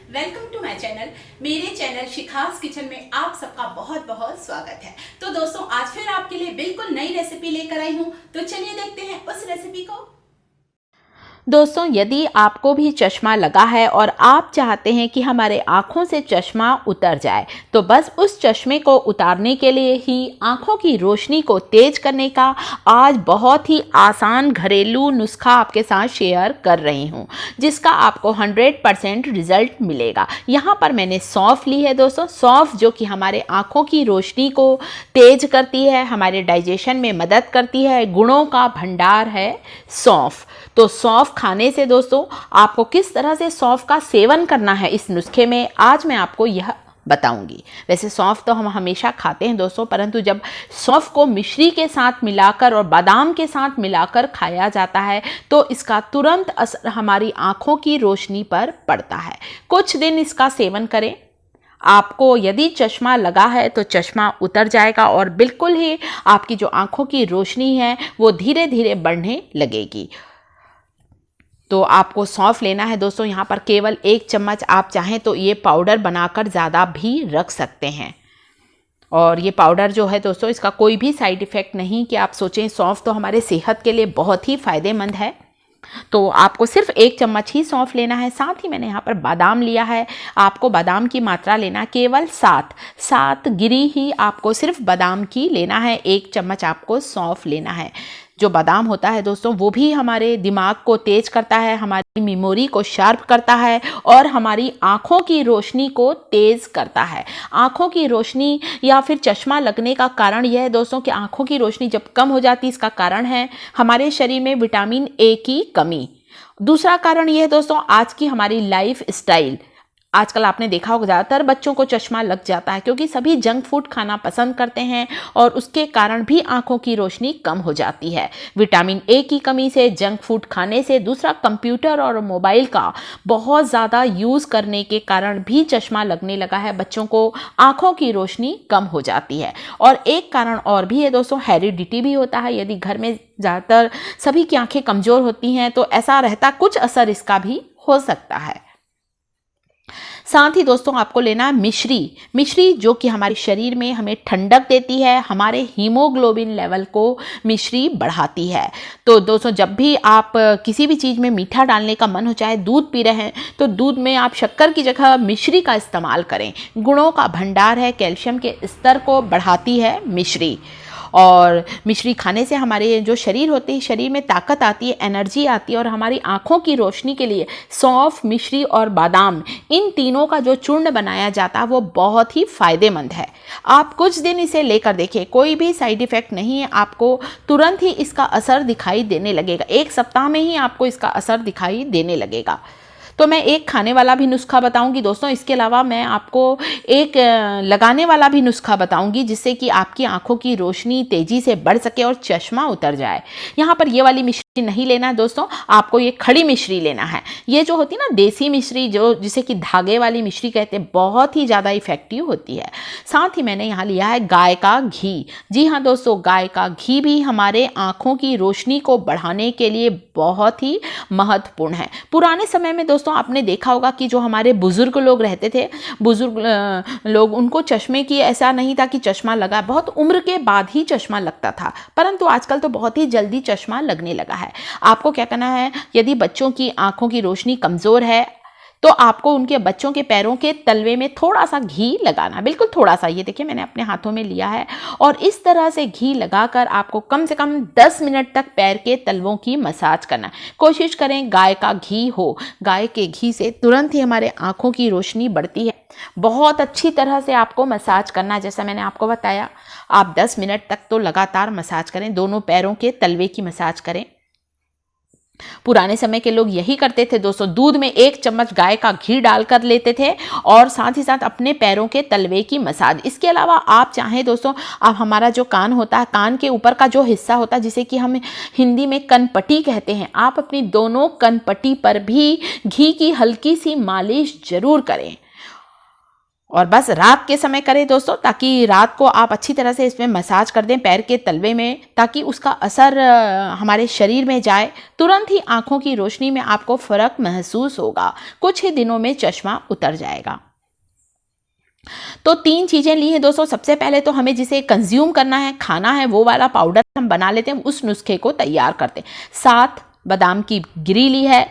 Welcome to my channel. मेरे channel Shikha's kitchen में आप सबका बहुत बहुत स्वागत है। तो दोस्तों, आज फिर आपके लिए बिल्कुल नई रेसिपी लेकर आई हूँ। तो चलिए देखते हैं उस रेसिपी को। दोस्तों, यदि आपको भी चश्मा लगा है और आप चाहते हैं कि हमारे आँखों से चश्मा उतर जाए, तो बस उस चश्मे को उतारने के लिए ही आँखों की रोशनी को तेज करने का आज बहुत ही आसान घरेलू नुस्खा आपके साथ शेयर कर रही हूँ, जिसका आपको 100% रिजल्ट मिलेगा। यहाँ पर मैंने सौंफ ली है दोस्तों। सौंफ जो कि हमारे आँखों की रोशनी को तेज करती है, हमारे डाइजेशन में मदद करती है, गुणों का भंडार है सौंफ। तो सौंफ खाने से दोस्तों आपको किस तरह से सौंफ का सेवन करना है इस नुस्खे में, आज मैं आपको यह बताऊंगी। वैसे सौंफ तो हम हमेशा खाते हैं दोस्तों, परंतु जब सौंफ को मिश्री के साथ मिलाकर और बादाम के साथ मिलाकर खाया जाता है तो इसका तुरंत असर हमारी आंखों की रोशनी पर पड़ता है। कुछ दिन इसका सेवन करें, आपको यदि चश्मा लगा है तो चश्मा उतर जाएगा और बिल्कुल ही आपकी जो आंखों की रोशनी है वो धीरे धीरे बढ़ने लगेगी। तो आपको सौंफ लेना है दोस्तों। यहाँ पर केवल 1 चम्मच, आप चाहें तो ये पाउडर बनाकर ज़्यादा भी रख सकते हैं। और ये पाउडर जो है दोस्तों, इसका कोई भी साइड इफ़ेक्ट नहीं कि आप सोचें सौंफ तो हमारे सेहत के लिए बहुत ही फ़ायदेमंद है। तो आपको सिर्फ 1 चम्मच ही सौंफ लेना है। साथ ही मैंने यहाँ पर बादाम लिया है। आपको बादाम की मात्रा लेना केवल 7 गिरी ही आपको सिर्फ बादाम की लेना है। 1 चम्मच आपको सौंफ लेना है। जो बादाम होता है दोस्तों, वो भी हमारे दिमाग को तेज करता है, हमारी मेमोरी को शार्प करता है और हमारी आँखों की रोशनी को तेज करता है। आँखों की रोशनी या फिर चश्मा लगने का कारण यह है दोस्तों कि आँखों की रोशनी जब कम हो जाती है, इसका कारण है हमारे शरीर में विटामिन ए की कमी। दूसरा कारण यह है दोस्तों, आज की हमारी लाइफ स्टाइल। आजकल आपने देखा होगा ज़्यादातर बच्चों को चश्मा लग जाता है क्योंकि सभी जंक फूड खाना पसंद करते हैं और उसके कारण भी आंखों की रोशनी कम हो जाती है। विटामिन ए की कमी से, जंक फूड खाने से, दूसरा कंप्यूटर और मोबाइल का बहुत ज़्यादा यूज़ करने के कारण भी चश्मा लगने लगा है। बच्चों को आंखों की रोशनी कम हो जाती है। और एक कारण और भी है दोस्तों, हेरिडिटी भी होता है। यदि घर में ज़्यादातर सभी की आंखें कमज़ोर होती हैं तो ऐसा रहता, कुछ असर इसका भी हो सकता है। साथ ही दोस्तों आपको लेना है मिश्री जो कि हमारे शरीर में हमें ठंडक देती है, हमारे हीमोग्लोबिन लेवल को मिश्री बढ़ाती है। तो दोस्तों, जब भी आप किसी भी चीज़ में मीठा डालने का मन हो, चाहे दूध पी रहे हैं तो दूध में आप शक्कर की जगह मिश्री का इस्तेमाल करें। गुणों का भंडार है, कैल्शियम के स्तर को बढ़ाती है मिश्री। और मिश्री खाने से हमारे जो शरीर होते हैं, शरीर में ताकत आती है, एनर्जी आती है और हमारी आँखों की रोशनी के लिए सौंफ, मिश्री और बादाम, इन तीनों का जो चूर्ण बनाया जाता है वो बहुत ही फ़ायदेमंद है। आप कुछ दिन इसे लेकर देखिए, कोई भी साइड इफ़ेक्ट नहीं है, आपको तुरंत ही इसका असर दिखाई देने लगेगा। 1 सप्ताह में ही आपको इसका असर दिखाई देने लगेगा। तो मैं एक खाने वाला भी नुस्खा बताऊंगी दोस्तों, इसके अलावा मैं आपको एक लगाने वाला भी नुस्खा बताऊंगी जिससे कि आपकी आंखों की रोशनी तेज़ी से बढ़ सके और चश्मा उतर जाए। यहाँ पर ये वाली मिश्री नहीं लेना है दोस्तों, आपको ये खड़ी मिश्री लेना है। ये जो होती है ना देसी मिश्री, जो जिसे कि धागे वाली मिश्री कहते हैं, बहुत ही ज़्यादा इफेक्टिव होती है। साथ ही मैंने यहाँ लिया है गाय का घी। जी हाँ दोस्तों, गाय का घी भी हमारे आँखों की रोशनी को बढ़ाने के लिए बहुत ही महत्वपूर्ण है। पुराने समय में दोस्तों आपने देखा होगा कि जो हमारे बुजुर्ग लोग रहते थे, बुजुर्ग लोग, उनको चश्मे की ऐसा नहीं था कि चश्मा लगा, बहुत उम्र के बाद ही चश्मा लगता था। परंतु आजकल तो बहुत ही जल्दी चश्मा लगने लगा है। आपको क्या करना है, यदि बच्चों की आंखों की रोशनी कमज़ोर है तो आपको उनके बच्चों के पैरों के तलवे में थोड़ा सा घी लगाना, बिल्कुल थोड़ा सा। ये देखिए मैंने अपने हाथों में लिया है और इस तरह से घी लगाकर आपको कम से कम 10 मिनट तक पैर के तलवों की मसाज करना। कोशिश करें गाय का घी हो। गाय के घी से तुरंत ही हमारे आँखों की रोशनी बढ़ती है। बहुत अच्छी तरह से आपको मसाज करना है, जैसा मैंने आपको बताया। आप 10 मिनट तक तो लगातार मसाज करें, दोनों पैरों के तलवे की मसाज करें। पुराने समय के लोग यही करते थे दोस्तों, दूध में 1 चम्मच गाय का घी डालकर लेते थे और साथ ही साथ अपने पैरों के तलवे की मसाज। इसके अलावा आप चाहें दोस्तों, आप हमारा जो कान होता है, कान के ऊपर का जो हिस्सा होता है जिसे कि हम हिंदी में कनपट्टी कहते हैं, आप अपनी दोनों कनपट्टी पर भी घी की हल्की सी मालिश जरूर करें। और बस रात के समय करें दोस्तों, ताकि रात को आप अच्छी तरह से इसमें मसाज कर दें पैर के तलवे में, ताकि उसका असर हमारे शरीर में जाए। तुरंत ही आंखों की रोशनी में आपको फ़र्क महसूस होगा, कुछ ही दिनों में चश्मा उतर जाएगा। तो 3 चीज़ें ली हैं दोस्तों। सबसे पहले तो हमें जिसे कंज्यूम करना है, खाना है, वो वाला पाउडर हम बना लेते हैं, उस नुस्खे को तैयार करते हैं। 7 बादाम की गिरी ली है,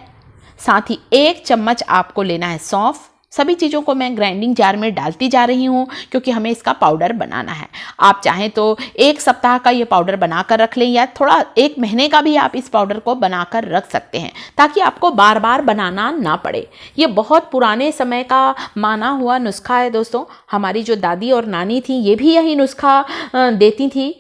साथ ही 1 चम्मच आपको लेना है सौंफ। सभी चीज़ों को मैं ग्राइंडिंग जार में डालती जा रही हूँ, क्योंकि हमें इसका पाउडर बनाना है। आप चाहें तो 1 सप्ताह का ये पाउडर बनाकर रख लें, या थोड़ा 1 महीने का भी आप इस पाउडर को बनाकर रख सकते हैं, ताकि आपको बार बार बनाना ना पड़े। ये बहुत पुराने समय का माना हुआ नुस्खा है दोस्तों। हमारी जो दादी और नानी थी, ये भी यही नुस्खा देती थी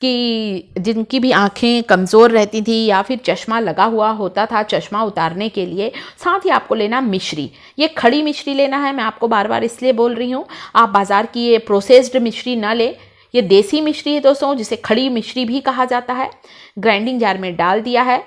कि जिनकी भी आंखें कमज़ोर रहती थी या फिर चश्मा लगा हुआ होता था, चश्मा उतारने के लिए। साथ ही आपको लेना मिश्री, ये खड़ी मिश्री लेना है। मैं आपको बार बार इसलिए बोल रही हूँ, आप बाज़ार की ये प्रोसेस्ड मिश्री ना ले, ये देसी मिश्री है दोस्तों, जिसे खड़ी मिश्री भी कहा जाता है। ग्राइंडिंग जार में डाल दिया है,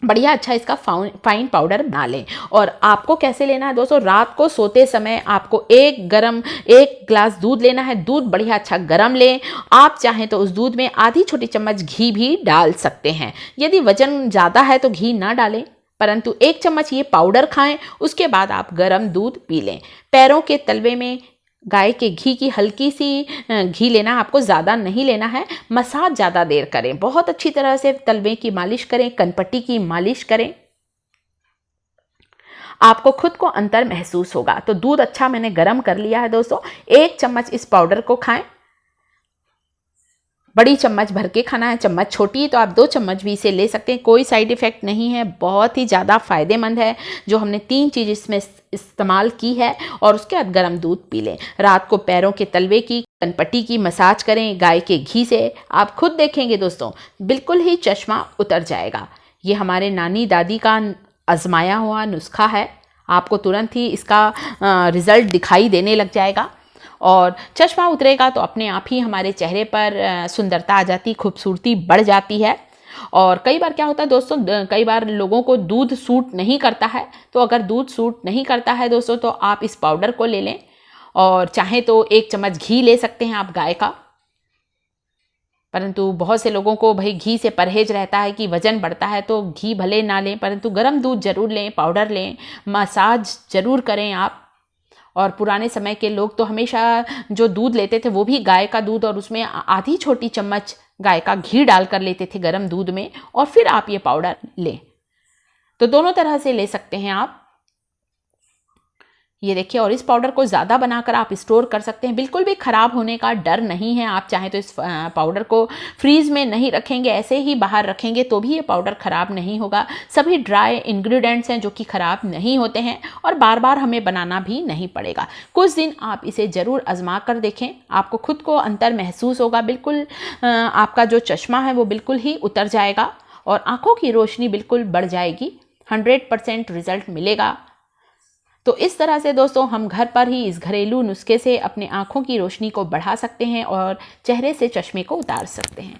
बढ़िया अच्छा इसका फाइन पाउडर बना लें। और आपको कैसे लेना है दोस्तों, रात को सोते समय आपको 1 ग्लास दूध लेना है। दूध बढ़िया अच्छा गरम लें। आप चाहें तो उस दूध में आधी छोटी चम्मच घी भी डाल सकते हैं। यदि वजन ज़्यादा है तो घी ना डालें, परंतु 1 चम्मच ये पाउडर खाएं, उसके बाद आप गरम दूध पी लें। पैरों के तलवे में गाय के घी की हल्की सी घी लेना, आपको ज़्यादा नहीं लेना है। मसाज ज़्यादा देर करें, बहुत अच्छी तरह से तलवे की मालिश करें, कनपट्टी की मालिश करें, आपको खुद को अंतर महसूस होगा। तो दूध अच्छा मैंने गर्म कर लिया है दोस्तों। 1 चम्मच इस पाउडर को खाएं। बड़ी चम्मच भर के खाना है, चम्मच छोटी है तो आप 2 चम्मच भी इसे ले सकते हैं, कोई साइड इफ़ेक्ट नहीं है, बहुत ही ज़्यादा फ़ायदेमंद है। जो हमने 3 चीज़ इसमें इस्तेमाल की है, और उसके बाद गर्म दूध पी लें। रात को पैरों के तलवे की, कनपट्टी की मसाज करें गाय के घी से। आप खुद देखेंगे दोस्तों, बिल्कुल ही चश्मा उतर जाएगा। ये हमारे नानी दादी का आजमाया हुआ नुस्खा है, आपको तुरंत ही इसका रिज़ल्ट दिखाई देने लग जाएगा। और चश्मा उतरेगा तो अपने आप ही हमारे चेहरे पर सुंदरता आ जाती, खूबसूरती बढ़ जाती है। और कई बार क्या होता है दोस्तों, कई बार लोगों को दूध सूट नहीं करता है। तो अगर दूध सूट नहीं करता है दोस्तों, तो आप इस पाउडर को ले लें, और चाहें तो 1 चम्मच घी ले सकते हैं आप गाय का। परंतु बहुत से लोगों को भाई घी से परहेज रहता है कि वज़न बढ़ता है, तो घी भले ना लें, परंतु गर्म दूध ज़रूर लें, पाउडर लें, मसाज ज़रूर करें आप। और पुराने समय के लोग तो हमेशा जो दूध लेते थे वो भी गाय का दूध, और उसमें आधी छोटी चम्मच गाय का घी डाल कर लेते थे गर्म दूध में, और फिर आप ये पाउडर लें। तो दोनों तरह से ले सकते हैं आप। ये देखिए, और इस पाउडर को ज़्यादा बनाकर आप स्टोर कर सकते हैं, बिल्कुल भी ख़राब होने का डर नहीं है। आप चाहें तो इस पाउडर को फ्रीज में नहीं रखेंगे, ऐसे ही बाहर रखेंगे तो भी ये पाउडर ख़राब नहीं होगा। सभी ड्राई इंग्रेडिएंट्स हैं जो कि ख़राब नहीं होते हैं, और बार बार हमें बनाना भी नहीं पड़ेगा। कुछ दिन आप इसे ज़रूर आजमा कर देखें, आपको खुद को अंतर महसूस होगा। बिल्कुल आपका जो चश्मा है वो बिल्कुल ही उतर जाएगा, और आँखों की रोशनी बिल्कुल बढ़ जाएगी। 100% रिजल्ट मिलेगा। तो इस तरह से दोस्तों हम घर पर ही इस घरेलू नुस्खे से अपने आँखों की रोशनी को बढ़ा सकते हैं और चेहरे से चश्मे को उतार सकते हैं।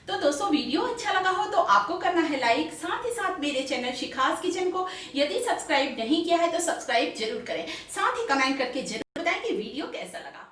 तो दोस्तों वीडियो अच्छा लगा हो तो आपको करना है लाइक, साथ ही साथ मेरे चैनल शिखास किचन को यदि सब्सक्राइब नहीं किया है तो सब्सक्राइब जरूर करें। साथ ही कमेंट करके जरूर बताएं कि वीडियो कैसा लगा।